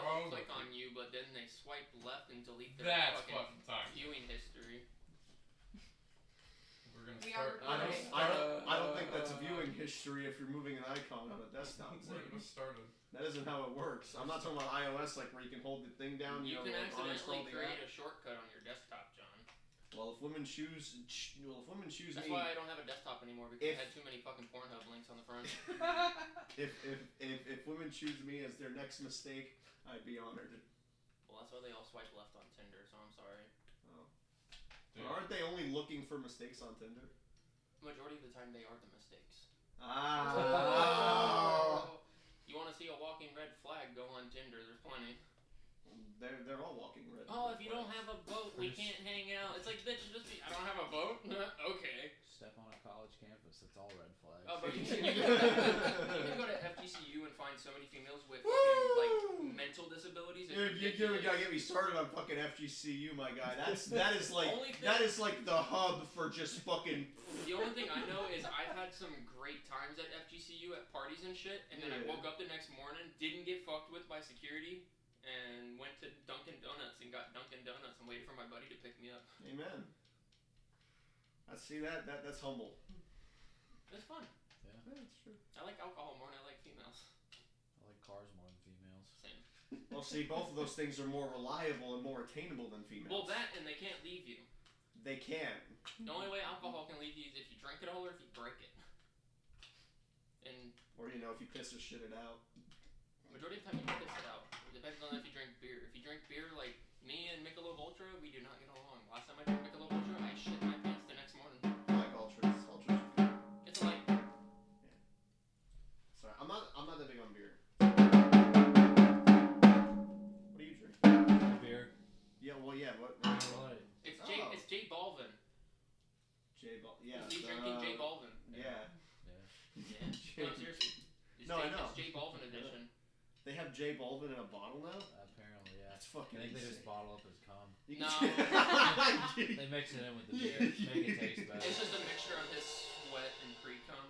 they'll click on you, but then they swipe left and delete their fucking viewing history. We're gonna start. I don't think that's a viewing history if you're moving an icon on a desktop. We're gonna start it. That isn't how it works. I'm not talking about iOS, like where you can hold the thing down. You can accidentally create a shortcut on your desktop, John. Well, if women choose That's why I don't have a desktop anymore, because I had too many fucking Pornhub links on the front. if women choose me as their next mistake, I'd be honored. Well, that's why they all swipe left on Tinder, so I'm sorry. Oh. But aren't they only looking for mistakes on Tinder? Majority of the time, they are the mistakes. Oh. You want to see a walking red flag? Go on Tinder. There's plenty. They're all walking red. Oh, if you don't have a boat, we can't hang out. It's like, bitch, just be. I don't have a boat. Okay. Step on a college campus. It's all red flags. Oh, but you can go to FGCU and find so many females with fucking, like, mental disabilities. Dude, you gotta get me started on fucking FGCU, my guy. That is like the hub for just fucking. The only thing I know is I've had some great times at FGCU at parties and shit, and then I woke up the next morning, didn't get fucked with by security, and went to Dunkin' Donuts and got Dunkin' Donuts and waited for my buddy to pick me up. Amen. I see that's humble. It's fun. Yeah, that's true. I like alcohol more than I like females. I like cars more than females. Same. Well, see, both of those things are more reliable and more attainable than females. Well, that and they can't leave you. They can. The only way alcohol can leave you is if you drink it all or if you break it. And or if you piss or shit it out. Majority of the time you piss it out. It depends on if you drink beer. If you drink beer like me and Michelob Ultra, we do not get along. Last time I drank Michelob Ultra, I shit my pants the next morning. I like Ultras. Ultras are good. It's like. Yeah. Sorry, I'm not that big on beer. What do you drink? Beer. Yeah, well, yeah. What? It's J Balvin. Yeah. He's drinking J Balvin. Yeah. No, seriously. I know. It's J Balvin edition. They have J Balvin in a bottle now? Apparently, yeah. That's fucking I think insane. they just bottle up his cum. No. They mix it in with the beer, make it taste better. It's just a mixture of his sweat and pre-cum.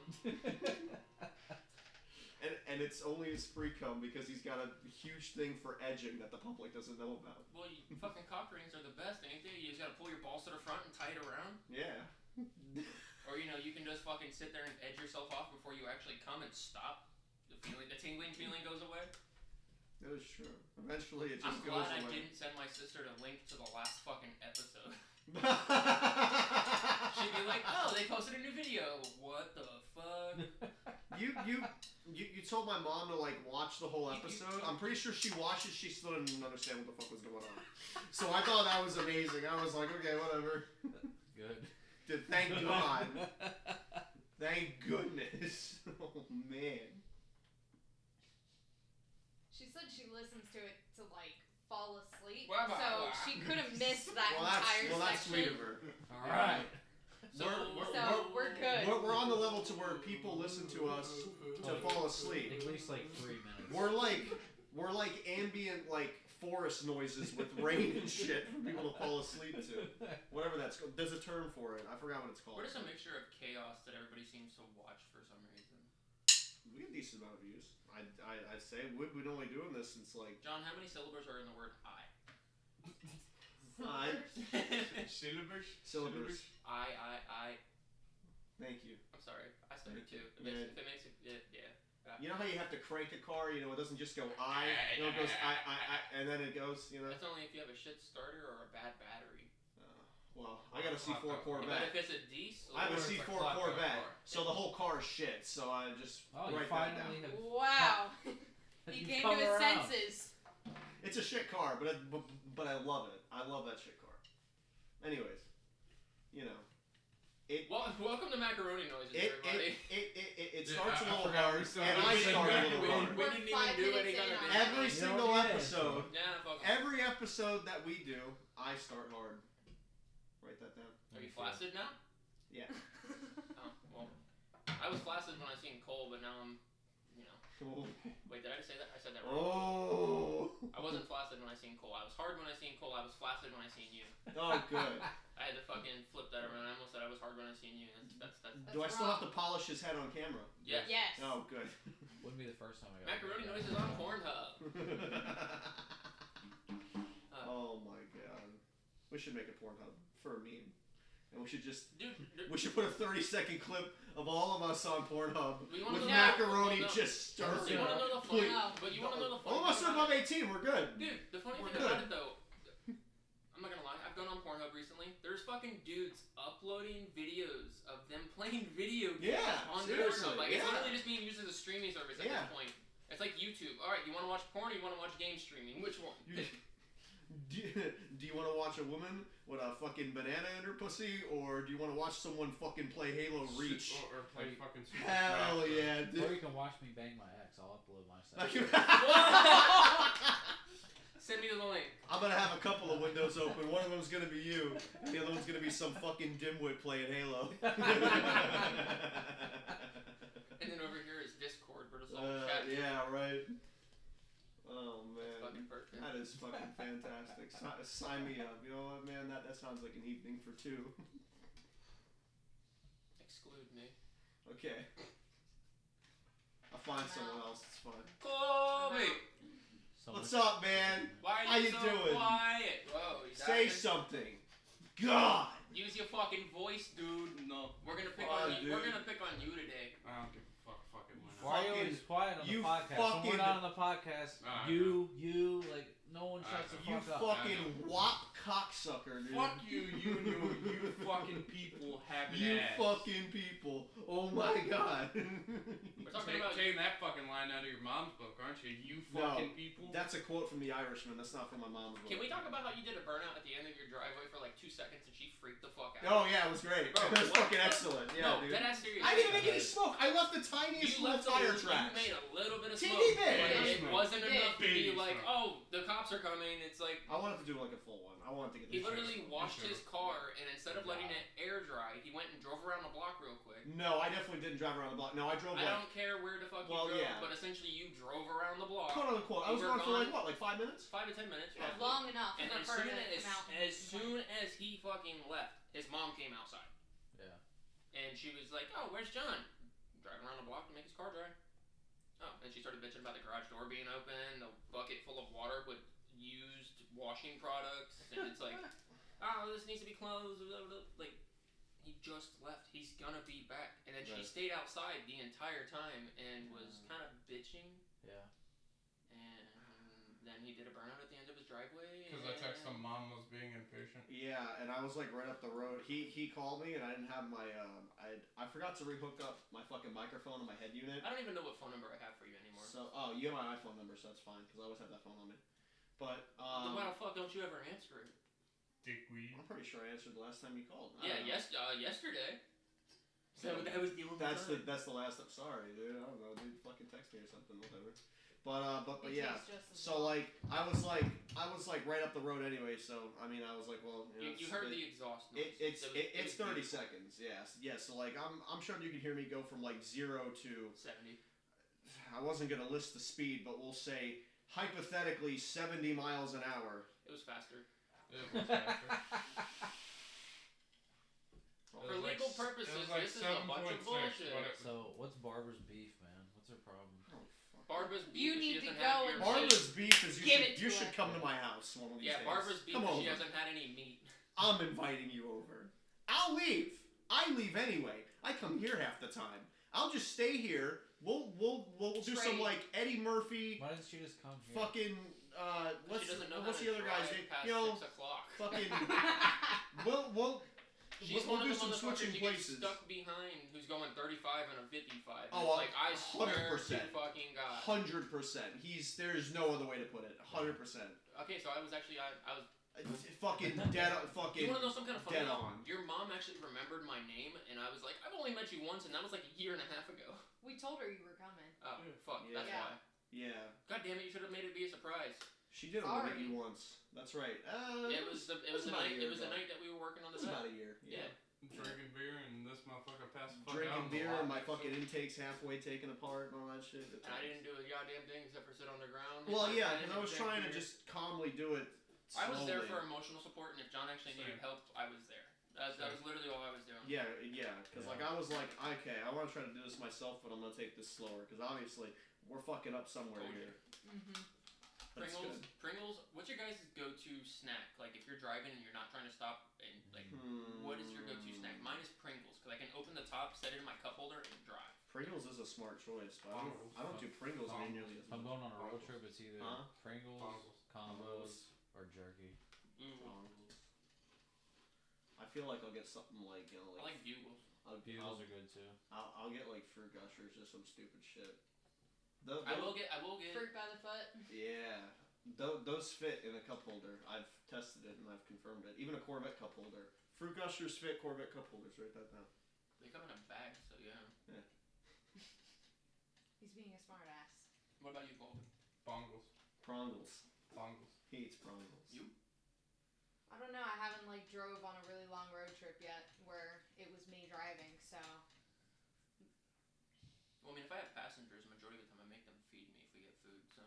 and it's only his pre-cum because he's got a huge thing for edging that the public doesn't know about. Well, fucking cock rings are the best, ain't they? You just gotta pull your balls to the front and tie it around. Yeah. Or, you can just fucking sit there and edge yourself off before you actually come and stop. The tingling feeling goes away. That is true. Eventually it just goes away. I'm glad I didn't send my sister a link to the last fucking episode. She'd be like, oh, they posted a new video. What the fuck? You told my mom to like watch the whole episode. I'm pretty sure she watched it. She still didn't understand what the fuck was going on. So I thought that was amazing. I was like, okay, whatever. Good. Dude, thank God. Thank goodness. Oh man. She said she listens to it to like fall asleep, so she could have missed that entire section. Well, that's sweet of her. All right. So we're good. We're on the level to where people listen to us to fall asleep. At least like 3 minutes. We're like ambient like forest noises with rain and shit for people to fall asleep to. Whatever that's called. There's a term for it. I forgot what it's called. We're just a mixture of chaos that everybody seems to watch for some reason. We get a decent amount of views. I'd say we've been only doing this since like. John, how many syllables are in the word I? Syllabus. I. Thank you. I'm sorry. I studied too. If it makes it, yeah. You know how you have to crank a car? It doesn't just go it goes I, and then it goes, That's only if you have a shit starter or a bad battery. Well, I got a C4 Corvette. But if it's a diesel, I have a C4 Corvette, so the whole car is shit. So I just write that down. Wow, he came to his senses. It's a shit car, but I love it. I love that shit car. Anyways, welcome to Macaroni Noises, everybody. It starts a little hard, and I start a little hard. We didn't even do any kind of every single episode. Yeah, every episode that we do, I start hard. Write that down. Are you flaccid now? Yeah. Oh, well, I was flaccid when I seen Cole, but now I'm, Wait, did I just say that? I said that wrong. Oh. I wasn't flaccid when I seen Cole. I was hard when I seen Cole. I was flaccid when I seen you. Oh, good. I had to fucking flip that around. I almost said I was hard when I seen you. That's Do I still have to polish his head on camera? Yes. Yes. Oh, good. Wouldn't be the first time I got Macaroni Noises on Pornhub. should make a Pornhub for a meme. And we should just... Dude, we should put a 30-second clip of all of us on Pornhub with know- Macaroni just stirring. You want to know the funny? No. But you want to know the funny? All of us are above 18. We're good. Dude, the funny We're thing good. about it though, I'm not gonna lie. I've gone on Pornhub recently. There's fucking dudes uploading videos of them playing video games on seriously, Pornhub. Like it's yeah. literally just being used as a streaming service at Yeah. this point. It's like YouTube. All right, you want to watch porn or you want to watch game streaming? Which one? Do you want to watch a woman with a fucking banana in her pussy, or do you want to watch someone fucking play Halo Reach? Or play fucking Super Hell Smash, yeah, Or dude. you can watch me bang my ex. I'll upload my stuff. Send me the link. I'm gonna have a couple of windows open. One of them's gonna be you, and the other one's gonna be some fucking dimwit playing Halo. And then over here is Discord, where it's all chat. Yeah, right. Oh man, Fucking perfect. that is fucking fantastic. Sign me up. You know what, man? That sounds like an evening for two. Exclude me. Okay. I'll find someone else. It's fine. Chloe! What's up, man? Why How are you you so doing? quiet? Whoa, you Say died? something. God. Use your fucking voice, dude. No. We're gonna pick Why, on you. We're dude? gonna pick on you today. I don't give a fuck. Fucking win. Why are you Fucking- always quiet on the you podcast? When fucking- we're not on the podcast, Alright, you, like, no one shuts the You fuck up. fucking wop cocksucker, dude. Fuck you, you fucking people having You ass. fucking people. Oh my god. We're talking about taking that fucking line out of your mom's book, aren't you? You fucking people. That's a quote from The Irishman. That's not from my mom's book. Can we talk about how you did a burnout at the end of your driveway for like 2 seconds and she freaked the fuck out? Oh yeah, it was great. Bro, It was what fucking the- excellent. Yeah, No, dude. dead ass serious. I didn't make any smoke. I left the tiniest You little left tire You tracks. made a little bit of Teeny smoke. bit. But it Smoke. wasn't enough to be Baby like, smoke. oh, the cops are coming. It's like I wanted to do like a full one. I wanted to get he the literally shit. washed his car and instead of letting it air dry, he went and drove around the block real quick. No, I definitely didn't drive around the block. No, I drove I like don't care where the fuck Well, you drove, yeah. but essentially you drove around the block quote unquote. I You was were gone for like gone. what, like 5 minutes? 5 to 10 minutes. Yeah, roughly. long enough And for as her soon to as, come out. as soon as he fucking left, his mom came outside. Yeah. And she was like, oh, where's John? Driving around the block to make his car dry. Oh, and she started bitching about the garage door being open, the bucket full of water with used washing products. And it's like, oh, this needs to be closed. Blah, blah, blah. Like, he just left. He's gonna be back. And then she Right. stayed outside the entire time and was kind of bitching. Yeah. And then he did a burnout at the end of his driveway. Because I text him mom was being impatient. Yeah, and I was like right up the road. He called me and I didn't have my I forgot to rehook up my fucking microphone and my head unit. I don't even know what phone number I have for you anymore. So you have my iPhone number, so that's fine because I always have that phone on me. But Then why the fuck don't you ever answer it? Dickweed. I'm pretty sure I answered the last time you called. I Yeah, don't know. yesterday. So that was the only That's time. the last. I'm sorry, dude. I don't know, dude. Fucking text me or something, whatever. But It yeah. tastes just as So well. like I was like right up the road anyway. So I mean I was like, well, You heard the exhaust noise. it's It was 30 beautiful. seconds. Yes, yes. So like I'm sure you can hear me go from like 0 to 70. I wasn't gonna list the speed, but we'll say hypothetically 70 miles an hour. It was faster. It was faster. For was like legal s- purposes, it was like this is a bunch of 7.6, bullshit. but it- So, what's Barbara's beef, man? What's her problem? Oh, fuck. Barbara's beef You is need she to doesn't go have your and Barbara's beef is Give it you to should her. come to my house one of these Yeah, days. Barbara's beef Come is over. she hasn't had any meat. I'm inviting you over. I'll leave. I leave anyway. I come here half the time. I'll just stay here. We'll do some Trade. like Eddie Murphy Why doesn't she just come here? fucking She doesn't know what's how the to other guy's drive name? past You know, 6 o'clock. fucking we'll She's we'll one do of the some motherfuckers switching you places. get stuck behind who's going 35 and a 55. Oh, It's like, I swear 100%. to fucking God. 100%. There's no other way to put it. 100%. Okay, so I was actually, I was... Fucking dead. Fucking You want to know some kind of funny? dead on. Your mom actually remembered my name, and I was like, I've only met you once, and that was like a year and a half ago. We told her you were coming. Oh, fuck, Yeah. that's Yeah. why. Yeah. God damn it, you should have made it be a surprise. She did only meet Sorry. you once. That's right. It was the about a night. year It was the ago. night that we were working on It the was set. about a year. Yeah. Drinking beer and this motherfucker passed the fuck out. Drinking in the beer lot and my next to fucking it. intakes halfway taken apart and all that shit. And I didn't do a goddamn thing except for sit on the ground. Well, and yeah, I because I was didn't trying to drink beer. just calmly do it. I was there slowly. for emotional support, and if John actually needed Same. help, I was there. That was literally all I was doing. Yeah, because like I was like, okay, I want to try to do this myself, but I'm gonna take this slower because obviously we're fucking up somewhere Told you. here. Mm-hmm. That's Pringles, good. Pringles. What's your guys' guys' go-to snack? Like, if you're driving and you're not trying to stop, and like, what is your go-to snack? Mine is Pringles, because I can open the top, set it in my cup holder, and drive. Pringles is a smart choice, but I don't do Pringles nearly as If I'm much. going on a road trip, it's either Pringles, combos, or jerky. I feel like I'll get something like, you know, I like Bugles. Bugles are good too. I'll get like Fruit Gushers or some stupid shit. I will get Fruit by the foot. Yeah, those fit in a cup holder. I've tested it and I've confirmed it. Even a Corvette cup holder. Fruit Gushers fit Corvette cup holders. Write that down. They come in a bag, so yeah. He's being a smart ass. What about you, Colton? Bongles. Prongles. Bongles. He eats Prongles. You? I don't know. I haven't like drove on a really long road trip yet where it was me driving. So. Well, I mean, if I have passengers, majority of the time I make them feed me if we get food. So.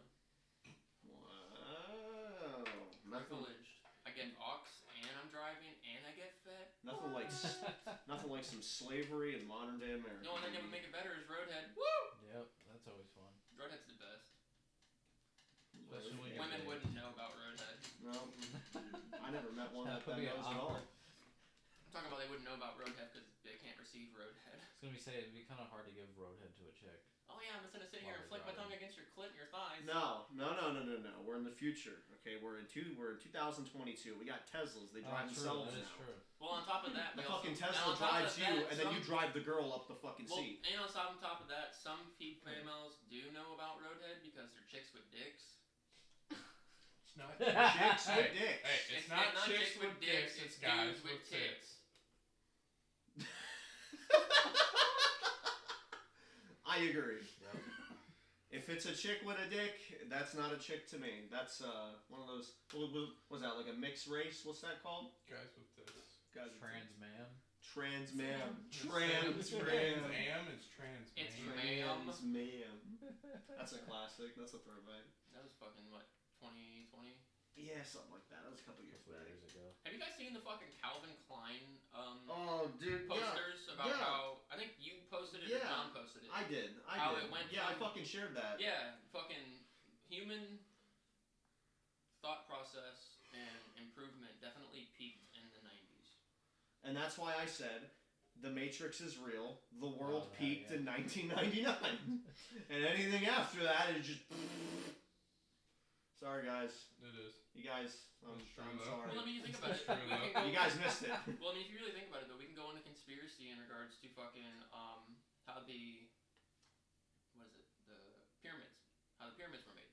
Wow. Privileged. I get aux and I'm driving and I get fed. Nothing like some slavery in modern day America. No, and then gonna make it better is Roadhead. Woo! Yep, that's always fun. Roadhead's the best. Especially when Women wouldn't know about Roadhead. No, I never met one that would be knows at all. I'm talking about they wouldn't know about Roadhead because they can't receive Roadhead. I was gonna say it'd be kind of hard to give Roadhead to a chick. Oh yeah, I'm just gonna sit here and flick my tongue against your clit and your thighs. No. We're in the future. Okay, we're in 2022. We got Teslas. They drive themselves That is now. true. Well, on top of that, The fucking Tesla drives you, and then you drive the girl up the fucking seat. And on top of that, some females do know about Roadhead because they're chicks with dicks. It's not Chicks with dicks. Hey, it's not chicks with dicks. It's guys with tits. I agree. Yep. If it's a chick with a dick, that's not a chick to me. That's one of those. What was that, like a mixed race? What's that called? Guys with tits. Guys with Trans man. Trans man. Trans am is trans man. It's ma'am. Trans man. That's a classic. That's a throwback. That was fucking what, 2020? Yeah, something like that. That was a couple years back. Years ago. Have you guys seen the fucking Calvin Klein Oh, dude. posters about how I think you posted it or John posted it? I did. How it went I from- fucking shared that. Yeah, fucking human thought process and improvement definitely peaked in the 90s. And that's why I said The Matrix is real. The world that, peaked yeah. in 1999. And anything after that is just. Sorry, guys. It is. You guys, I'm It's true, sorry. Well, I mean, you think about it. True We can go, You guys missed it. well, I mean, if you really think about it, though, we can go into conspiracy in regards to fucking how the pyramids, how the pyramids were made.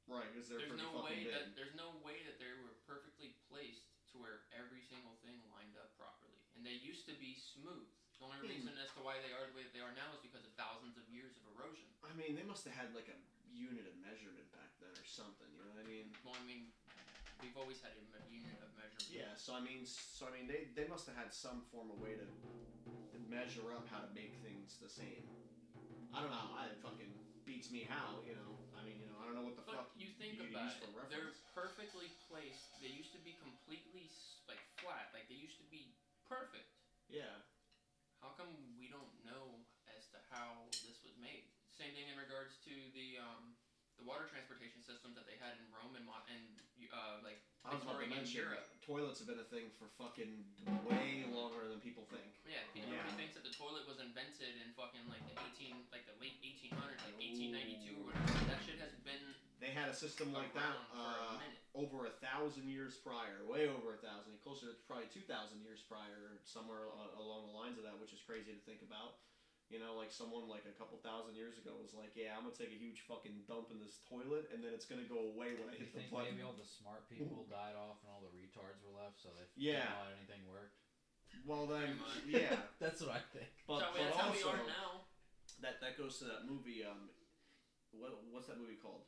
Right, because they're There's pretty no fucking way big. there's no way that they were perfectly placed to where every single thing lined up properly, and they used to be smooth. The only reason as to why they are the way that they are now is because of thousands of years of erosion. I mean, they must have had like a unit of measurement back then or something. You know what I mean? Well, I mean, we've always had a unit of measurement. Yeah. So I mean, they must have had some form of way to measure up how to make things the same. I don't know. It fucking beats me how. You know. I mean, you know, I don't know what the But fuck you think you about use it, for they're reference. perfectly placed. They used to be completely like flat. Like they used to be perfect. Yeah. How come we don't know as to how this was made? Same thing in regards to the water transportation systems that they had in Rome and like I was about to Victorian mention, Europe. toilets have been a thing for fucking way longer than people think. Yeah, everybody thinks that the toilet was invented in fucking like the late 1800s, like 1892 or whatever. That shit has been. They had a system like that around for a minute. over 1,000 years prior, way over 1,000, closer to probably 2,000 years prior, somewhere along the lines of that, which is crazy to think about. You know, like someone like a couple thousand years ago was like, yeah, I'm gonna take a huge fucking dump in this toilet, and then it's gonna go away when I You hit the think button. maybe all the smart people died off and all the retards were left, so they Yeah. didn't know how anything worked? Well then, Pretty much. yeah, That's what I think. but That's how we also are now. that goes to that movie. What's that movie called?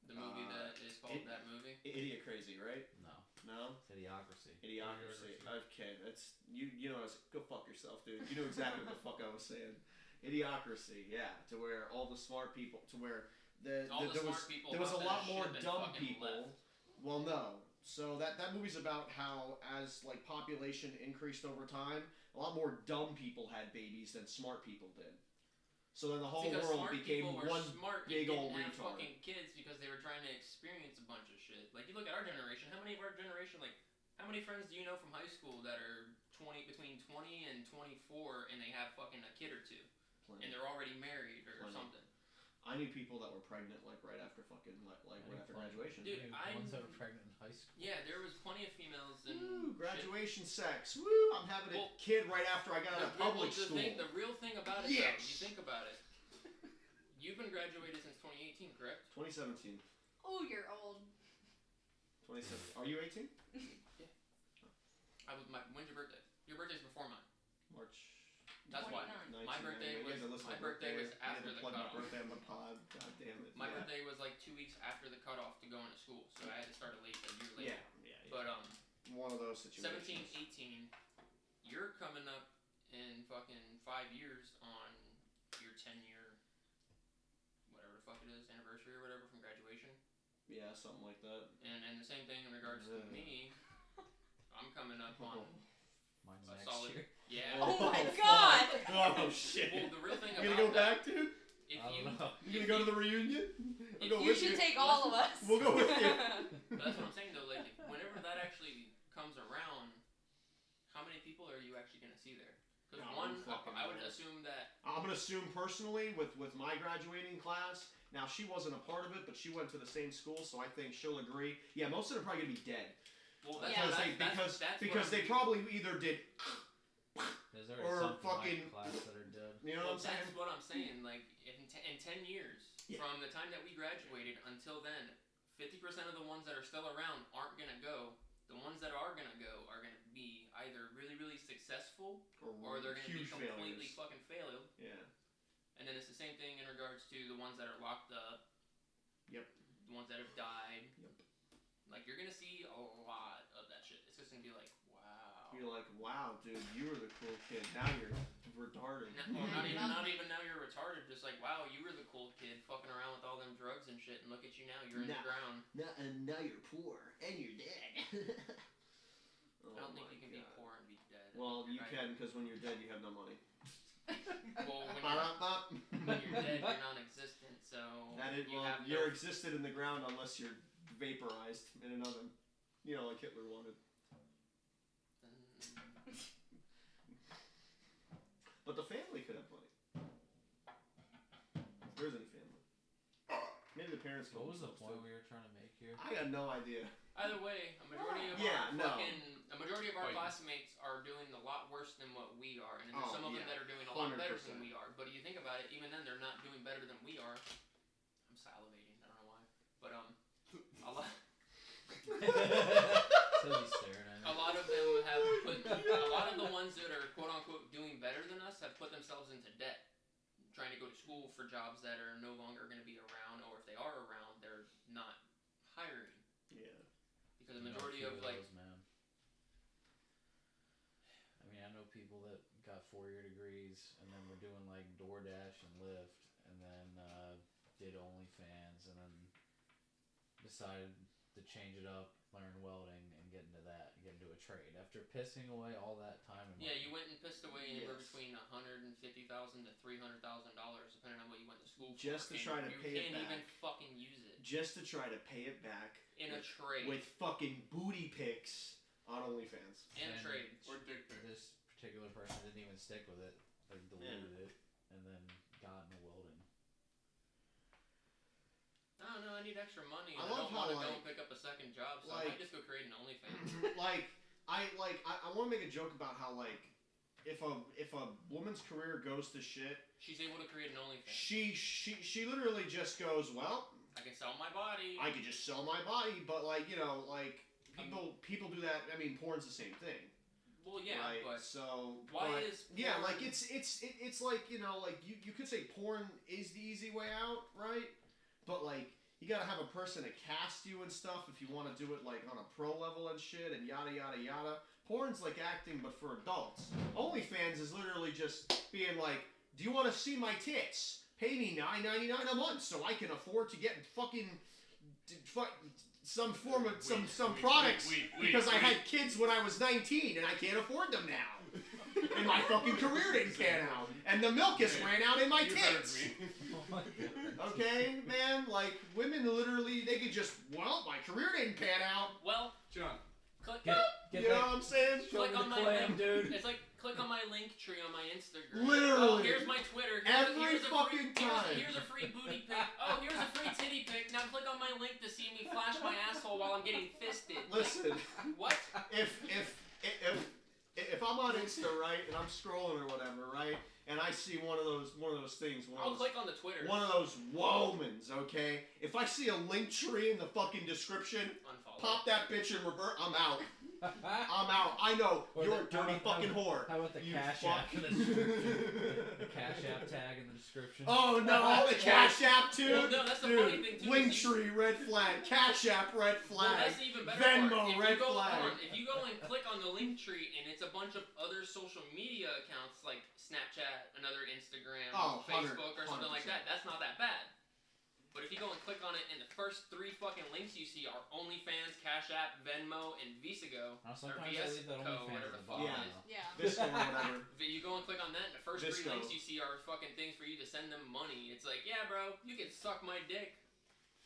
The movie that is called that movie. Idiot Crazy, right? No. No. Idiocracy. Idiocracy. Okay, that's you know. Go fuck yourself, dude. You know exactly what the fuck I was saying. Idiocracy, yeah. To where all the smart people, to where there was a lot more dumb people. Left. Well, no. So that movie's about how as like population increased over time, a lot more dumb people had babies than smart people did. So then the whole world became one big old have retard. fucking kids because they were trying to experience a bunch of shit. Like you look at our generation. generation, like, how many friends do you know from high school that are between 20 and 24 and they have fucking a kid or two? Plenty. And they're already married or something. I knew people that were pregnant like right after fucking right after graduation. Dude, ones that were pregnant in high school. Yeah, there was plenty of females and graduation sex. Woo! I'm having a kid right after I got out of public school. The real thing about it, though, you think about it. You've been graduated since 2018, correct? 2017. Oh, you're old. 2017. Are you 18? Yeah. When's your birthday? Your birthday's before mine. March. That's why. My birthday was after the cutoff. My birthday on the pod. God damn it. My birthday was like 2 weeks after the cutoff to go into school, so I had to start a year later. Yeah. But one of those situations. 17, 18. You're coming up in fucking 5 years on your 10-year, whatever the fuck it is, anniversary or whatever from graduation. Yeah, something like that. And the same thing in regards to me. I'm coming up on Mine's a next solid. year. Yeah. Oh my god! Oh shit. Well, the real thing you about gonna go that, back, dude? If I you don't know. You gonna go to the reunion? I'll go You with should you. take all of us. We'll go with you. That's what I'm saying though. Like, whenever that actually comes around, how many people are you actually gonna see there? Because I would assume that. I'm gonna assume personally with my graduating class. Now she wasn't a part of it, but she went to the same school, so I think she'll agree. Yeah, most of them are probably gonna be dead. Well, because they probably either did. There's already or some fucking in my class that are dead. You know what I'm saying? That's what I'm saying. Like in 10 years from the time that we graduated until then, 50% of the ones that are still around aren't gonna go. The ones that are gonna go are gonna be either really, really successful or they're gonna be completely fucking failed. Yeah. And then it's the same thing in regards to the ones that are locked up. Yep. The ones that have died. Yep. Like, you're gonna see a lot of that shit. It's just gonna be like, wow. You're like, wow, dude, you were the cool kid. Now you're retarded. Not even now you're retarded. Just like, wow, you were the cool kid fucking around with all them drugs and shit, and look at you now, you're in the ground. And now you're poor, and you're dead. I don't think you can be poor and be dead. Well, you can, because when you're dead, you have no money. Well, when you're dead, you're non-existent, so you're existed in the ground unless you're vaporized in an oven. You know, like Hitler wanted. But the family could have money. If there is any family. Maybe the parents. What was the point we were trying to make here? I got no idea. Either way, a majority of our classmates are doing a lot worse than what we are, and there's some of them that are doing a lot better than we are. But you think about it, even then they're not doing better than we are. I'm salivating. I don't know why, but a lot. A lot of them have put. A lot of the ones that are quote unquote doing better than us have put themselves into debt, trying to go to school for jobs that are no longer going to be around, or if they are around, they're not hiring. Yeah. Because the majority of like. I know people that got 4-year degrees and then were doing like DoorDash and Lyft and then did OnlyFans and then decided to change it up, learn welding, and get into a trade after pissing away all that time. And yeah, you went and pissed away anywhere between $150,000 to $300,000 depending on what you went to school for. Just to try to pay it back. You can't even fucking use it. Just to try to pay it back. In a trade. With fucking booty pics on OnlyFans. And trade. Or dick pics. This particular person didn't even stick with it. Like deleted it and then got into welding. I don't know, I need extra money. I don't want to go and pick up a second job, so I might just go create an OnlyFans. I want to make a joke about how if a woman's career goes to shit, she's able to create an OnlyFans. She literally just goes, well, I can sell my body. I could just sell my body, but people do that. I mean, porn's the same thing. Well, yeah, right? But so is porn... yeah, like it's like, you know, like you could say porn is the easy way out, right? But like you gotta have a person to cast you and stuff if you want to do it like on a pro level and shit and yada yada yada. Porn's like acting but for adults. OnlyFans is literally just being like, do you want to see my tits? Pay me $9.99 a month so I can afford to get fucking some form of some products because I had kids when I was 19 and I can't afford them now. And my fucking career didn't pan out. And the milk just ran out in my tits. Okay, man, like women literally, they could just, well, my career didn't pan out. Well, John, click. Get You know what I'm saying? Click on my claim, link, dude. It's like click on my link tree on my Instagram. Literally. Oh, here's my Twitter. Every fucking time. Here's a free booty pic. Oh, here's a free titty pic. Now click on my link to see me flash my asshole while I'm getting fisted. Listen. What? If I'm on Insta, right, and I'm scrolling or whatever, right, and I see one of those things, I'll click on the Twitter. one of those womans, okay? If I see a link tree in the fucking description, Unfollow. pop that bitch and revert. I'm out. I'm out. I know you're a dirty fucking whore. How about the You Cash fuck. App in the description? The Cash App tag in the description. Oh no, the Cash App too. Well, no, that's the Dude, funny thing too. Linktree, red flag. Cash App, red Well, flag. that's the even better Venmo, part. red flag. If you go and click on the link tree and it's a bunch of other social media accounts like Snapchat, another Instagram, Oh, Facebook, or something like 100%. that, that's not that bad. But if you go and click on it and the first 3 fucking links you see are OnlyFans, Cash App, Venmo, and VisaGo, or Sometimes I leave that VSCO, OnlyFans whatever at the the fuck bottom. it is. Yeah. Visco or whatever. You go and click on that, and the first 3 Visco. links you see are fucking things for you to send them money. It's like, yeah, bro, you can suck my dick.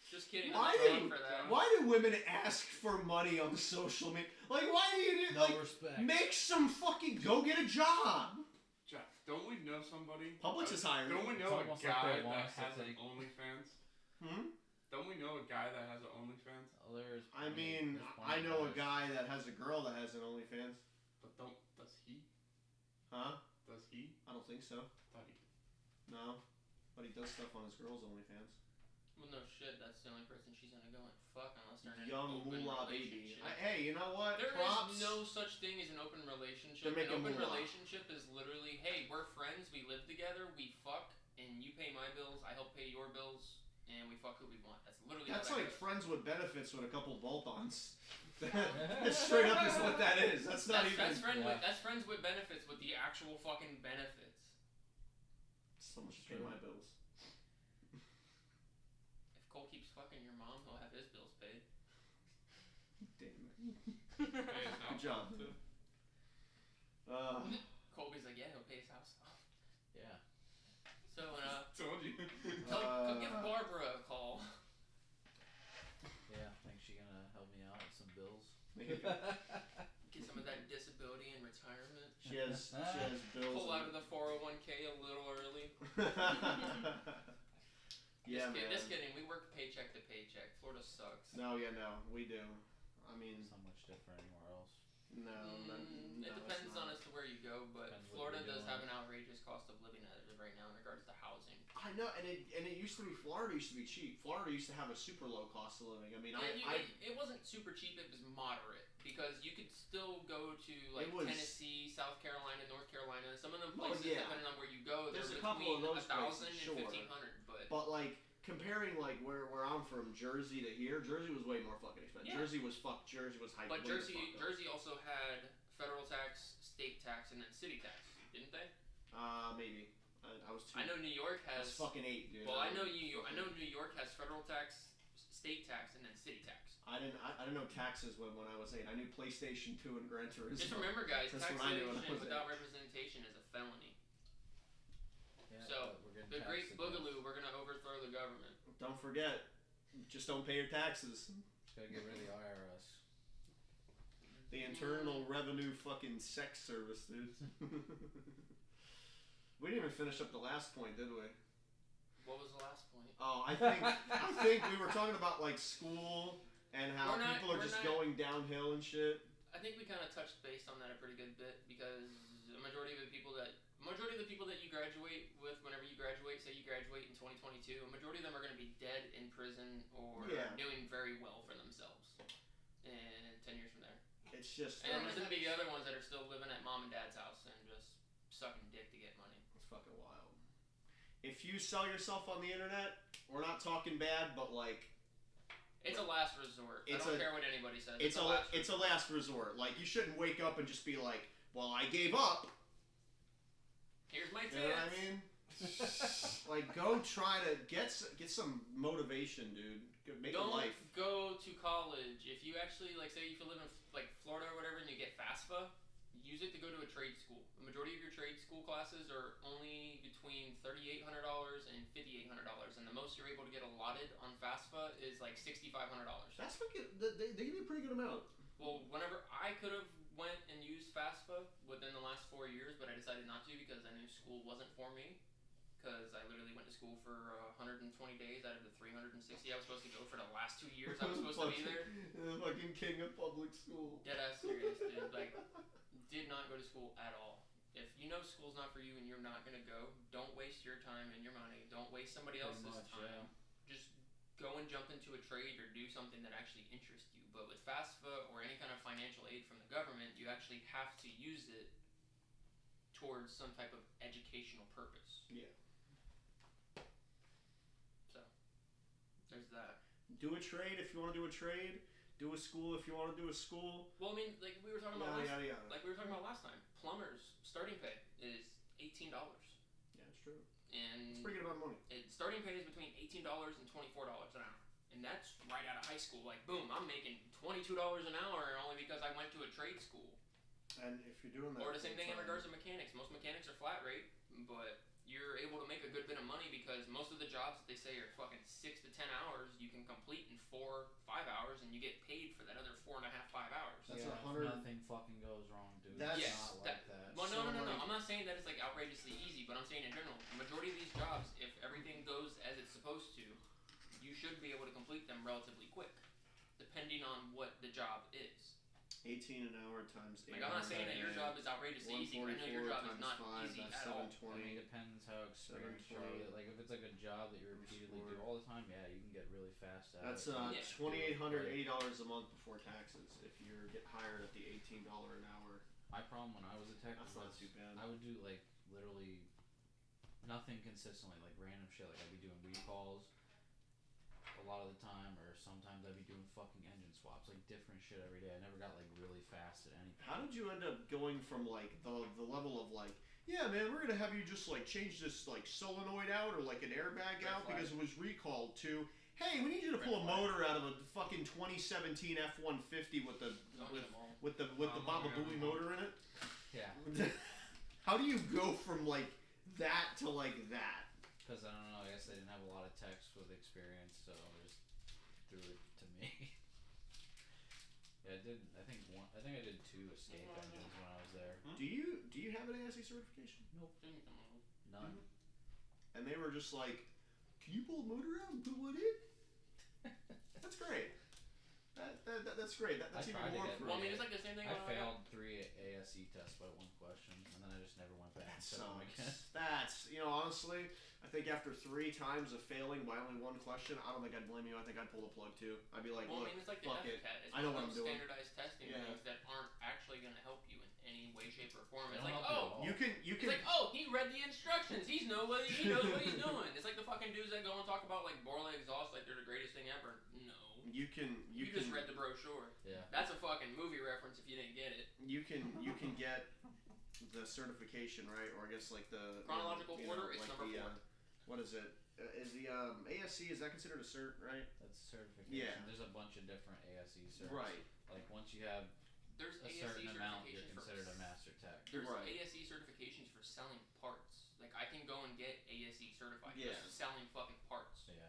Just kidding. Why I'm not paying do- for that. Why do women ask for money on social media? Like, why do you do? No Like, respect. make some fucking go get a job. Jeff, don't we know somebody? Publix is hiring. Don't we It's know a almost guy like they that want us to has an take- OnlyFans? Hmm? Don't we know a guy that has an OnlyFans? Oh, there's I plenty- mean, there's plenty I of know a guys. guy that has a girl that has an OnlyFans. But does he? Huh? Does he? I don't think so. Thought he. No. But he does stuff on his girl's OnlyFans. Well, no shit. That's the only person she's gonna go and fuck unless they're in an Young open moolah baby. relationship. Hey, you know what? There Props. is no such thing as an open relationship. They're An making open moolah. relationship is literally, hey, we're friends, we live together, we fuck, and you pay my bills, I help pay your bills, and we fuck who we want. That's literally That's how that like goes. friends with benefits with a couple bolt-ons. That straight up is what that is. That's not even. That's friends with benefits with the actual fucking benefits. So much to pay my bills. If Cole keeps fucking your mom, he'll have his bills paid. Damn it. Hey, it's Good job. too. Colby's like, yeah, he'll pay his house off. Yeah. So, Told you. go give Barbara a call. Yeah. Think she gonna help me out with some bills? Get some of that disability and retirement. She has bills. Pull out of the 401k a little early. Yeah, just, man. just kidding. We work paycheck to paycheck. Florida sucks. No, we do. I mean, It's not much different anywhere else. no, It depends on as to where you go, but Depends what Florida you're does doing. have an outrageous cost of living as of right now in regards to housing. I know, and it used to be Florida used to be cheap. Florida used to have a super low cost of living. I mean, It wasn't super cheap. It was moderate because you could still go to like It was- Tennessee, South Carolina, North Carolina. Some of them Well, places, yeah. depending on where you go, they're There's a couple of between those 1,000 places, and sure. 1,500. but like comparing like where I'm from, Jersey to here, Jersey was way more fucking expensive. Yeah. Jersey was hyped. But way the Jersey fuck up. Jersey also had federal tax, state tax, and then city tax, didn't they? Maybe. I was too. I know New York I has. was fucking 8, dude. Well, I know New York has federal tax, state tax, and then city tax. I didn't know taxes when I was 8. I knew PlayStation 2 and Gran Turismo. Just remember, guys, That's what I knew when I taxation was without representation is a felony. Yeah, So, but we're getting The taxed Great to Boogaloo, we're gonna overthrow the government. Don't forget, just don't pay your taxes. death. Gotta get rid of the IRS. The Internal Revenue fucking sex service, dude. We didn't even finish up the last point, did we? What was the last point? Oh, I think we were talking about like school and how people are just going downhill and shit. I think we kind of touched base on that a pretty good bit because the majority of the people that you graduate with, whenever you graduate, say you graduate in 2022, a majority of them are going to be dead in prison or doing very well for themselves in 10 years from there. It's just. And there's going to be the other ones that are still living at mom and dad's house and just sucking dick to get money. It's fucking wild. If you sell yourself on the internet, we're not talking bad, but like. It's a last resort. I don't care what anybody says. It's a last resort. Like, you shouldn't wake up and just be like, well, I gave up. Here's my tits. You know what I mean? Like, go try to get some motivation, dude. Make a life. Don't go to college. If you actually, like, say if you live in, like, Florida or whatever and you get FAFSA, use it to go to a trade school. The majority of your trade school classes are only between $3,800 and $5,800, and the most you're able to get allotted on FAFSA is like $6,500. That's what they give you a pretty good amount. Well, whenever I for me. Because I literally went to school for 120 days out of the 360 I was supposed to go for the last 2 years I was supposed to be there. The fucking king of public school. Deadass serious, dude. Like, did not go to school at all. If you know school's not for you and you're not gonna go, don't waste your time and your money. Don't waste somebody else's time. Yeah. Just go and jump into a trade or do something that actually interests you. But with FAFSA or any kind of financial aid from the government, you actually have to use it towards some type of educational purpose. Yeah. There's that. Do a trade if you want to do a trade. Do a school if you want to do a school. Well, I mean, like we were talking about last time. Plumbers starting pay is $18. Yeah, it's true. And it's pretty good amount of money. Starting pay is between $18 and $24 an hour, and that's right out of high school. Like, boom, I'm making $22 an hour only because I went to a trade school. And if you're doing that, or the same thing in regards to mechanics. Most mechanics are flat rate, but you're able to make a good bit of money because most of the jobs that they say are fucking 6 to 10 hours, you can complete in 4-5 hours, and you get paid for that other 4.5-5 hours. That's 100. Nothing fucking goes wrong, dude. That's not like that. Well, no. I'm not saying that it's like outrageously easy, but I'm saying in general, the majority of these jobs, if everything goes as it's supposed to, you should be able to complete them relatively quick, depending on what the job is. 18 an hour times 8. Like, I'm not saying that your job is outrageously easy, but I know your job is not easy at all. I mean, it depends how experienced you are. Like, if it's like a job that you repeatedly do all the time, yeah, you can get really fast at it. That's $2,880 a month before taxes if you get hired at the $18 an hour. My problem when I was a tech was not too bad. I would do like literally nothing consistently, like random shit. Like I'd be doing recalls a lot of the time, or sometimes I'd be doing fucking engine swaps, like different shit every day. I never got like really fast at anything. How did you end up going from like the level of like, yeah man, we're gonna have you just like change this like solenoid out or like an airbag out because it was recalled, to, hey, we need you to pull a motor out of a fucking 2017 F-150 with the Baba Booey motor in it? Yeah. How do you go from like that to like that? Because I don't know, I guess they didn't have a lot of techs with experience, so they just threw it to me. Yeah, I think I did 2 escape engines when I was there. Do you have an ASE certification? Nope. None. And they were just like, can you pull a motor out and put one in? That's great. That's great. That's even more for me. Well, I mean, it's like the same thing. I failed 3 ASE tests by 1 question, and then I just never went back and took them again. That's, honestly, I think after 3 times of failing by only 1 question, I don't think I'd blame you. I think I'd pull the plug too. I'd be like, well, look, I mean, it's like fuck the it. FCAT. It's I know what I'm doing. Standardized testing things that aren't actually going to help you in any way, shape, or form. It's like, you can. It's like, oh, he read the instructions. He knows what he's doing. It's like the fucking dudes that go and talk about like Borla exhaust like they're the greatest thing ever. No. You just read the brochure. Yeah. That's a fucking movie reference if you didn't get it. You can get the certification, right? Or I guess like the chronological order is like number 4. What is it? Is the ASC, is that considered a cert, right? That's a certification. Yeah. There's a bunch of different ASE certs. Right. Like once you have there's a ASE certain amount, you're considered a master tech. There's ASE certifications for selling parts. Like I can go and get ASE certified for selling fucking parts. Yeah.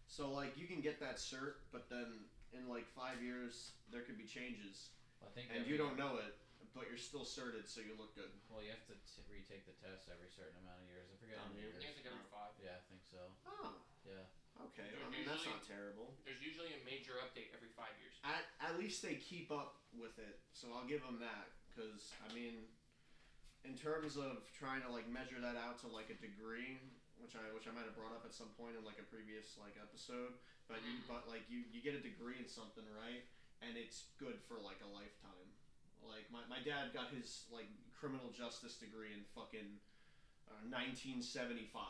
So like you can get that cert, but then in like 5 years there could be changes. I think and you don't know it, but you're still certed, so you look good. Well, you have to retake the test every certain amount of years. I forget how many years. I think it's every 5. Yeah, I think so. Oh. Yeah. Okay. I mean, that's not terrible. There's usually a major update every 5 years. At least they keep up with it, so I'll give them that. Because I mean, in terms of trying to like measure that out to like a degree, which I might have brought up at some point in like a previous like episode, but you get a degree in something, right? And it's good for like a lifetime. Like my dad got his like criminal justice degree in fucking 1975,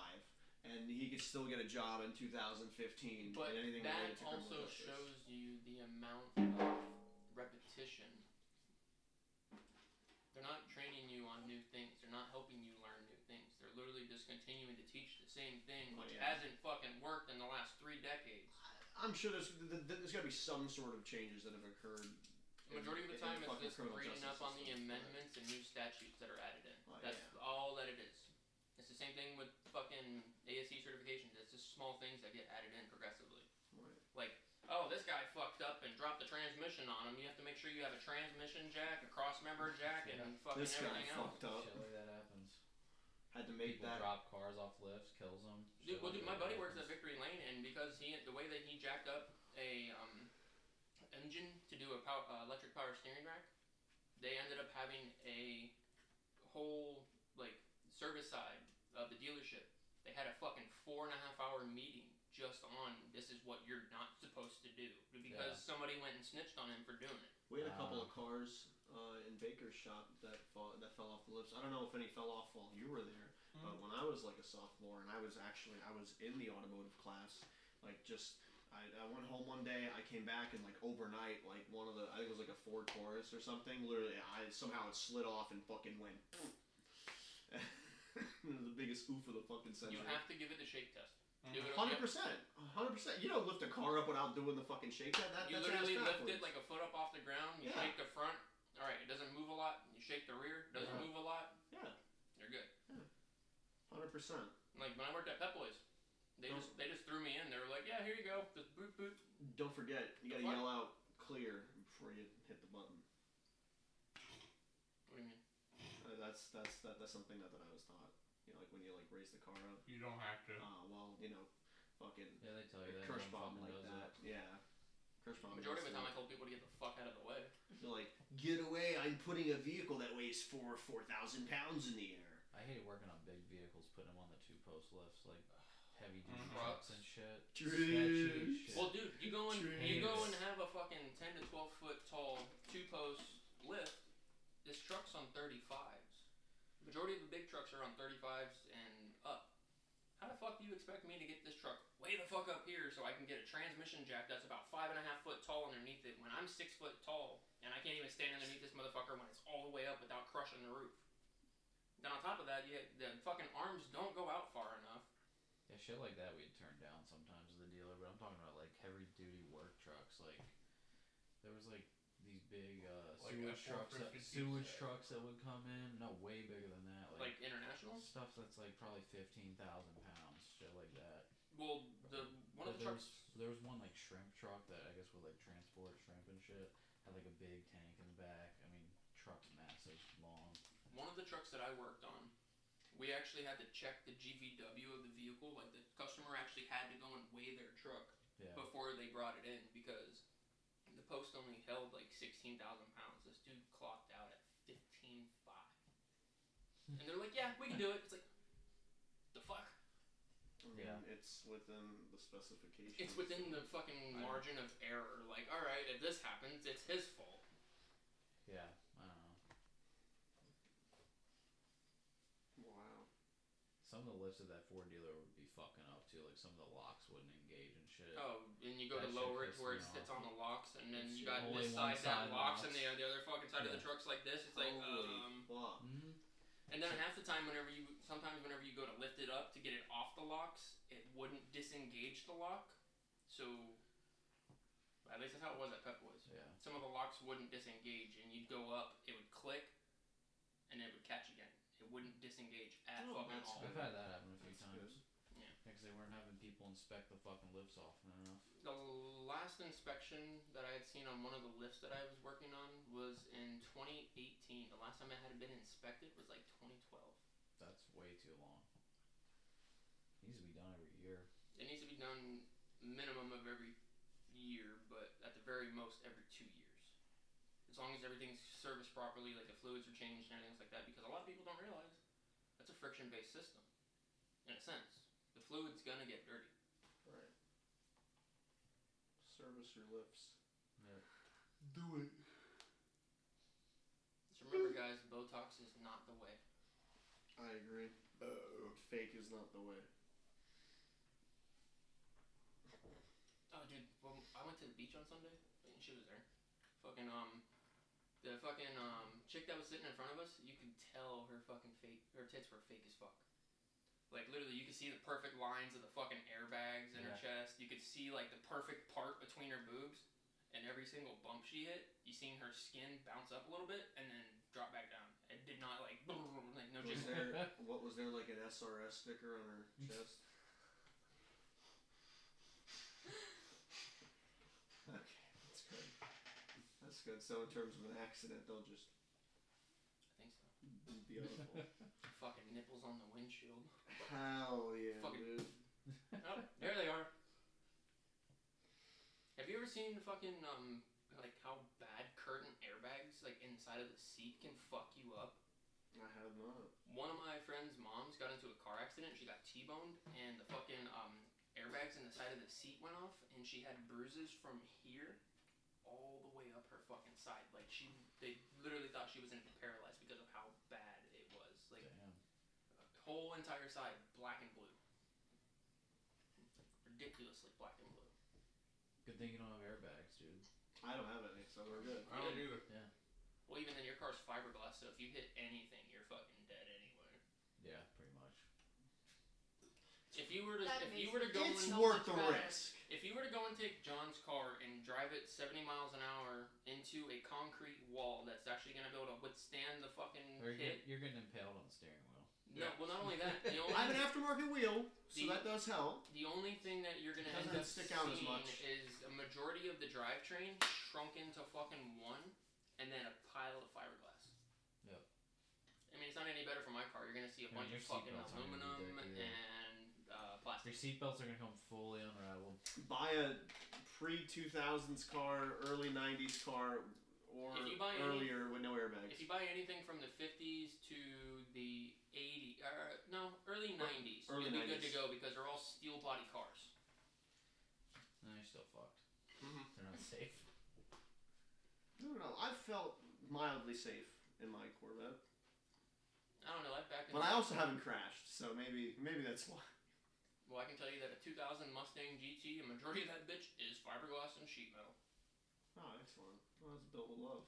and he could still get a job in 2015. But in anything that related to also justice. shows you the amount of repetition. They're not training you on new things. They're not helping you learn new things. They're literally just continuing to teach the same thing, which hasn't fucking worked in the last 3 decades. I'm sure there's got to be some sort of changes that have occurred. The majority of the time it's just reading up on the amendments and new statutes that are added in. That's all that it is. It's the same thing with fucking ASE certifications. It's just small things that get added in progressively. Right. Like, oh, this guy fucked up and dropped the transmission on him. You have to make sure you have a transmission jack, a cross member jack, and fucking this guy everything else. Fucked up. Shit like that happens. had to make People that. drop cars off lifts, kills them. Dude, my buddy works at Victory Lane, and because the way that he jacked up a engine to do a electric power steering rack, they ended up having a whole like service side of the dealership. They had a fucking 4.5 hour meeting just on this is what you're not supposed to do because somebody went and snitched on him for doing it. We had a couple of cars in Baker's shop that fell off the lifts. I don't know if any fell off while you were there, but when I was like a sophomore and I was in the automotive class, like I went home one day, I came back and like overnight, like one of the, I think it was like a Ford Taurus or something, literally somehow it slid off and fucking went. The biggest oof of the fucking century. You have to give it the shake test. 100%. You don't lift a car up without doing the fucking shake test. You literally lift it like a foot up off the ground. You shake the front. All right, it doesn't move a lot. You shake the rear. Doesn't move a lot. Yeah. You're good. Yeah. 100%. Like when I worked at Pep Boys, they just threw me in. They were like, yeah, here you go. Just boop boop. Don't forget, you gotta yell out clear before you hit the button. What do you mean? That's something that I was taught. You know, like when you like raise the car up. You don't have to. Well, you know, fucking. Yeah, they tell you that. Kirschbaum like that. Yeah. Kirschbaum. Majority of the time, I told people to get the fuck out of the way. They're like, get away! I'm putting a vehicle that weighs 4,000 pounds in the air. I hate working on big vehicles, putting them on the 2-post lifts, like heavy duty trucks and shit. Sketchy shit. Well, dude, you go and have a fucking 10 to 12 foot tall 2-post lift. This truck's on 35s. Majority of the big trucks are on 35s and up. How the fuck do you expect me to get this truck way the fuck up here so I can get a transmission jack that's about 5.5 foot tall underneath it when I'm 6 foot tall and I can't even stand underneath this motherfucker when it's all the way up without crushing the roof? Then on top of that, the fucking arms don't go out far enough. Yeah, shit like that we'd turn down sometimes as the dealer, but I'm talking about like heavy duty work trucks. Like there was like these big sewage trucks that would come in. No, way bigger than that. Like international stuff that's like probably 15,000 pounds, shit like that. Well, one of the trucks. There was one like shrimp truck that I guess would like transport shrimp and shit. Had like a big tank in the back. I mean, truck's massive, long. One of the trucks that I worked on, we actually had to check the GVW of the vehicle. Like the customer actually had to go and weigh their truck before they brought it in because the post only held like 16,000 pounds. This dude clocked out at 15.5. And they're like, yeah, we can do it. It's like, the fuck? Yeah. It's within the specifications. It's within the fucking margin of error. Like, alright, if this happens, it's his fault. Yeah, I don't know. Wow. Some of the lifts of that Ford dealer would be fucking up too. Like some of the locks wouldn't engage and shit. Oh, and you go to lower it to where it sits on the locks, and then you got only this side that locks, and locks. the other fucking side of the truck's like this. It's like, fuck. And then half the time, sometimes whenever you go to lift it up to get it off the locks, it wouldn't disengage the lock. So, at least that's how it was at Pep Boys. Yeah. Some of the locks wouldn't disengage, and you'd go up, it would click, and it would catch again. It wouldn't disengage at fucking all. I've had that happen a few times. Good. Yeah. Because they weren't having people inspect the fucking lifts often enough. The last inspection that I had seen on one of the lifts that I was working on was in 2018. The last time it had been inspected was like 2012. That's way too long. It needs to be done every year. It needs to be done minimum of every year, but at the very most every 2 years. As long as everything's serviced properly, like the fluids are changed and everything like that, because a lot of people don't realize that's a friction-based system. In a sense, the fluid's gonna get dirty. Right. Service your lifts. Yeah. Do it. Just remember, guys, Botox is not the way. I agree. Fake is not the way. Oh, dude, well, I went to the beach on Sunday, and she was there. Fucking, the fucking, chick that was sitting in front of us, you could tell her tits were fake as fuck. Like, literally, you could see the perfect lines of the fucking airbags in her chest. You could see, like, the perfect part between her boobs. And every single bump she hit, you seen her skin bounce up a little bit and then drop back down. It did not, like no jiggle. Was there, like, an SRS sticker on her chest? Okay, that's good. That's good. So, in terms of an accident, they'll just... I think so. beautiful. Fucking nipples on the windshield. Hell yeah, Fucking- dude. Oh, there they are. Have you ever seen fucking like how bad curtain airbags like inside of the seat can fuck you up? I have not. One of my friend's moms got into a car accident. She got T-boned, and the fucking airbags in the side of the seat went off, and she had bruises from here all the way up her fucking side. Like they literally thought she was gonna be paralyzed because of how bad it was. Like Damn. whole entire side black and blue, ridiculously black and blue. Good thing you don't have airbags, dude. I don't have any, so we're good. I don't either. Yeah. Well, even then, your car's fiberglass, so if you hit anything, you're fucking dead anyway. Yeah, pretty much. If you were to, That if you makes were to go, It's and, worth the better. risk. if you were to go and take John's car and drive it 70 miles an hour into a concrete wall that's actually gonna be able to withstand the fucking Or hit. you're getting impaled on the steering wheel. No, well, not only that, the I have an only, aftermarket wheel, so The- that does help. the only thing that you're gonna Doesn't end up stick out as seeing much. is a majority of the drivetrain shrunk into fucking one, and then a pile of fiberglass. Yep. I mean, it's not any better for my car. You're gonna see a Yeah, bunch your of fucking seatbelts aren't gonna be aluminum thick either. and Your plastic. seatbelts are gonna come fully unraveled. Buy a pre-2000s car, early 90s car, or If you buy any- earlier with no airbags. If you buy anything from the 50s to the 80s, early 90s, Early you'll be good 90s. to go because they're all steel body cars. No, you're still fucked. Mm-hmm. They're not safe. No, I've felt mildly safe in my Corvette, I don't know, like back in but I also haven't crashed, so maybe that's why. well, I can tell you that a 2000 Mustang GT, a majority of that bitch is fiberglass and sheet metal. Oh, excellent. Well, that's built with love.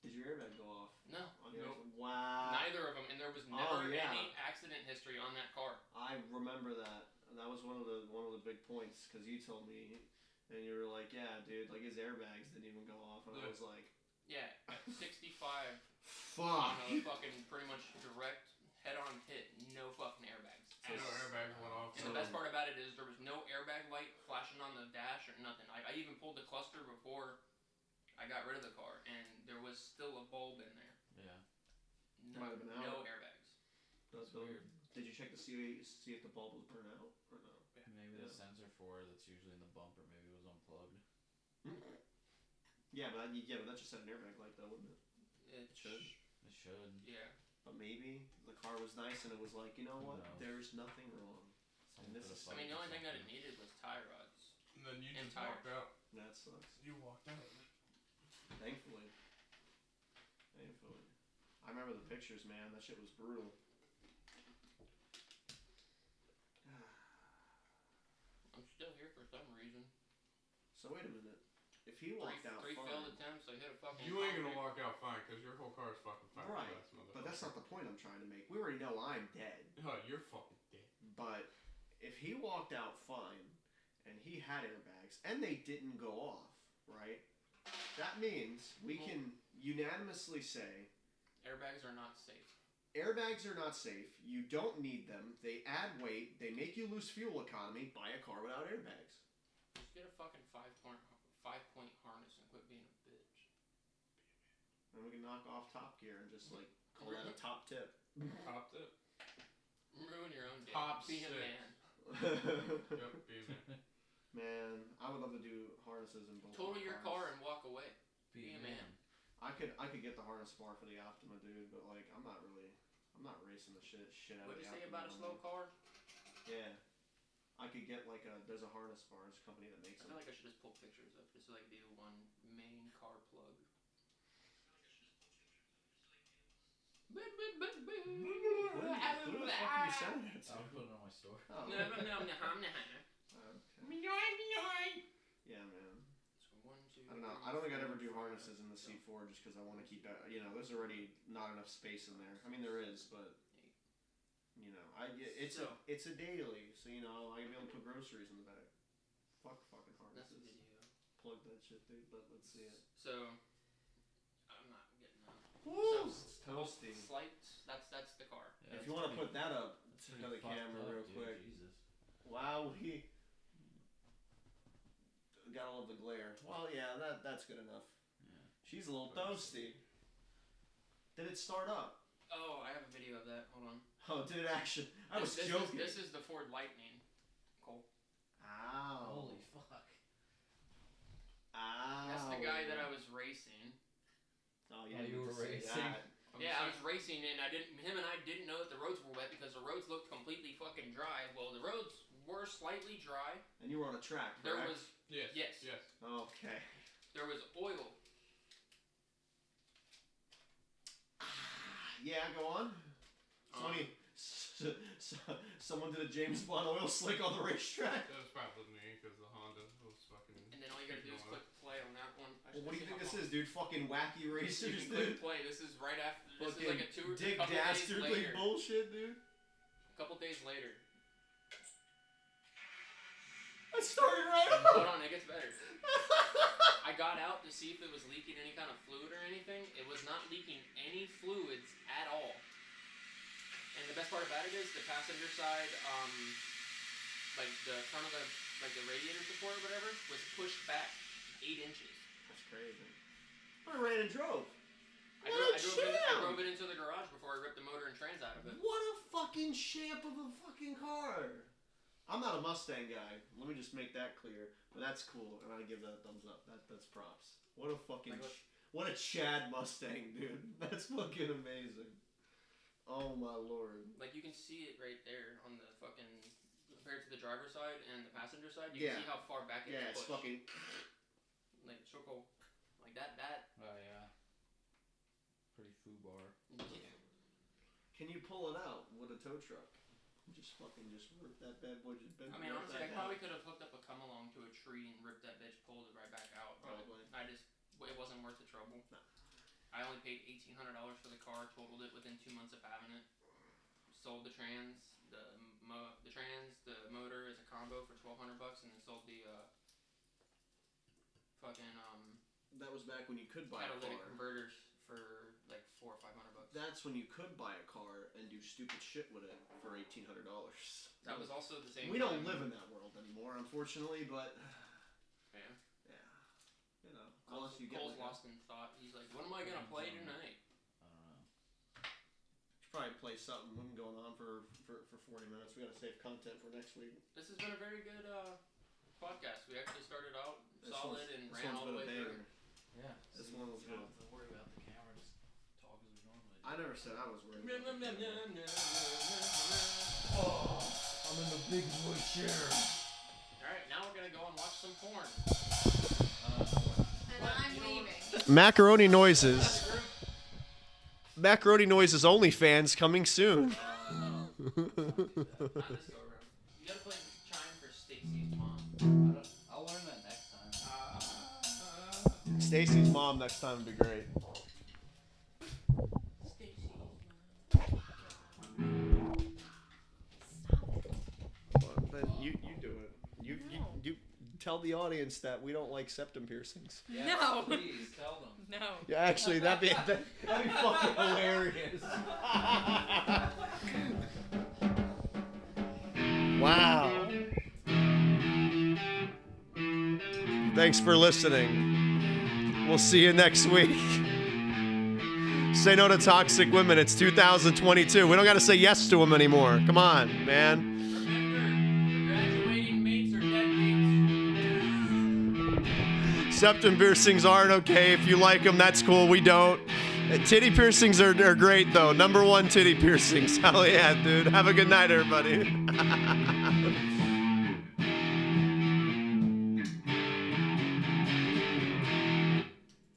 Did your airbag go off? No, On the Nope. accident? Wow. neither of them, and there was never yeah. any accident history on that car. I remember that. That was one of the big points because you told me, and you were like, "Yeah, dude, like his airbags didn't even go off," and I Yeah. was like, Yeah, at 65 "Fuck." on a fucking pretty much direct head-on hit, no fucking airbags. So at no all. airbags went off. And the best part about it is there was no airbag light flashing on the dash or nothing. I even pulled the cluster before I got rid of the car, and there was still a bulb in there. Yeah. No, Might have been no out. airbags. That's weird. Did you check to see if the bulb was burnt out or no? Maybe Yeah. the sensor for it that's usually in the bumper maybe was unplugged. Yeah, but that just said an airbag light though, wouldn't it? It should. It should. Yeah. But maybe the car was nice and it was like, you know what? Who knows? There's nothing wrong. Someone this could've is- I mean, the plugged only thing that it something. needed was tie rods. And then you And just tires. walked out. That sucks. You walked out. Thankfully. I remember the pictures, man. That shit was brutal. I'm still here for some reason. So wait a minute. If he walked out Three fine, failed attempts. I hit a fucking. You ain't gonna concrete. walk out fine because your whole car is fucking Right, fiberglass, motherfucker. but that's not the point I'm trying to make. We already know I'm dead. Oh, you're fucking dead. But if he walked out fine and he had airbags and they didn't go off, right? That means we can unanimously say Airbags are not safe. airbags are not safe. You don't need them. They add weight. They make you lose fuel economy. Buy a car without airbags. Just get a fucking five-point harness and quit being a bitch. And we can knock off Top Gear and just like call that a top tip. Top tip. Ruin your own day. Top Be a six. man. Yep, baby. Man, I would love to do harnesses in both. Total my your cars. car and walk away. Be Be a a man. man. I could get the harness bar for the Optima, dude, but like I'm not racing the shit out What'd of you the say Optima. about a slow car? Yeah. I could get like there's a harness bar, it's a company that makes I them. feel like I should just pull pictures up just so I can be the one main car plug. Who the fuck are you saying that to? I'll put it on my store. Oh, No, okay. no, no, no, no. Yeah, man. So 1, 2, I don't know. I don't think I'd ever do harnesses in the C4 just because I want to keep that. You know, there's already not enough space in there. I mean, there is, but you know, it's a daily, so you know, I can be able to put groceries in the back. Fuck fucking That's a harnesses. video. Plug that shit, dude. But let's see it. So, I'm not getting that. Woo! So, Toasty. Slight. That's the car. Yeah, If it's you want to pretty- put that up it's to pretty the fucked camera up, real dude, quick. Jesus. Wow, he gotta love the glare. Well, yeah, that's good enough. Yeah. She's a little toasty. Did it start up? Oh, I have a video of that. Hold on. Oh, did it actually? I was joking. This is the Ford Lightning. Cole. Ow. Holy fuck. Ow. That's the guy that I was racing. Oh, Oh, you were racing? Yeah, I was racing and him and I didn't know that the roads were wet because the roads looked completely fucking dry. Well, the roads were slightly dry. And you were on a track, correct? There was Yes. Okay. There was oil. Yeah, go on. Funny. Someone did a James Bond oil slick on the racetrack. That was probably me because the Honda was fucking. And then all you gotta do is click play on that one. Well, what do you think this is, dude? Fucking wacky racers, You can dude. click play. This is right after. This Fucking is like a couple Dick days Dastardly later. bullshit, dude. A couple days later. I started right off. Hold on, it gets better. I got out to see if it was leaking any kind of fluid or anything. It was not leaking any fluids at all. And the best part about it is the passenger side, like the front of the radiator support or whatever, was pushed back 8 inches. That's crazy. I ran and drove. I drove it into the garage before I ripped the motor and trans out of it. What a fucking champ of a fucking car. I'm not a Mustang guy. Let me just make that clear. But that's cool, and I give that a thumbs up. That's props. What a fucking what a Chad Mustang, dude. That's fucking amazing. Oh my lord. Like you can see it right there on the fucking compared to the driver's side and the passenger side. You can see how far back it's pushed. Yeah, it's fucking like it's so cool. Like that. Oh yeah. Pretty foobar. Yeah. Can you pull it out with a tow truck? Just rip that bad boy. I mean, honestly, I probably could have hooked up a come along to a tree and ripped that bitch, pulled it right back out. Probably. It wasn't worth the trouble. No. I only paid $1,800 for the car, totaled it within 2 months of having it. Sold the trans, the motor as a combo for $1,200 bucks, and then sold the That was back when you could buy a catalytic car. converters for like $400 or $500 bucks. That's when you could buy a car and do stupid shit with it for $1,800. That was also the same. We don't live in that world anymore, unfortunately, but Yeah. You know, unless you get Cole's lost in thought. He's like, "What am I gonna play tonight?" I don't know. should probably play something. We've been going on for 40 minutes. We gotta save content for next week. This has been a very good podcast. We actually started out solid and this ran one's all the been way a through. banger. Yeah. This so one was you don't good. have to worry about the camera. Just talk as we normally do. I never said I was worried. Oh, I'm in the big boy chair. Alright, now we're gonna go and watch some porn. And I'm leaving. Macaroni Noises. Macaroni Noises OnlyFans coming soon. Not this go around. You gotta play Chime for Stacy's mom. I'll learn that next time. Stacy's mom next time would be great. Then you do it. You tell the audience that we don't like septum piercings. Yeah, No. Please tell them. No. Yeah, actually, that'd be fucking hilarious. Wow. Thanks for listening. We'll see you next week. Say no to toxic women. It's 2022. We don't got to say yes to them anymore. Come on, man. Graduating mates or dead mates. Septum piercings aren't okay. If you like them, that's cool. We don't. Titty piercings are great, though. #1 titty piercings. Hell yeah, dude. Have a good night, everybody.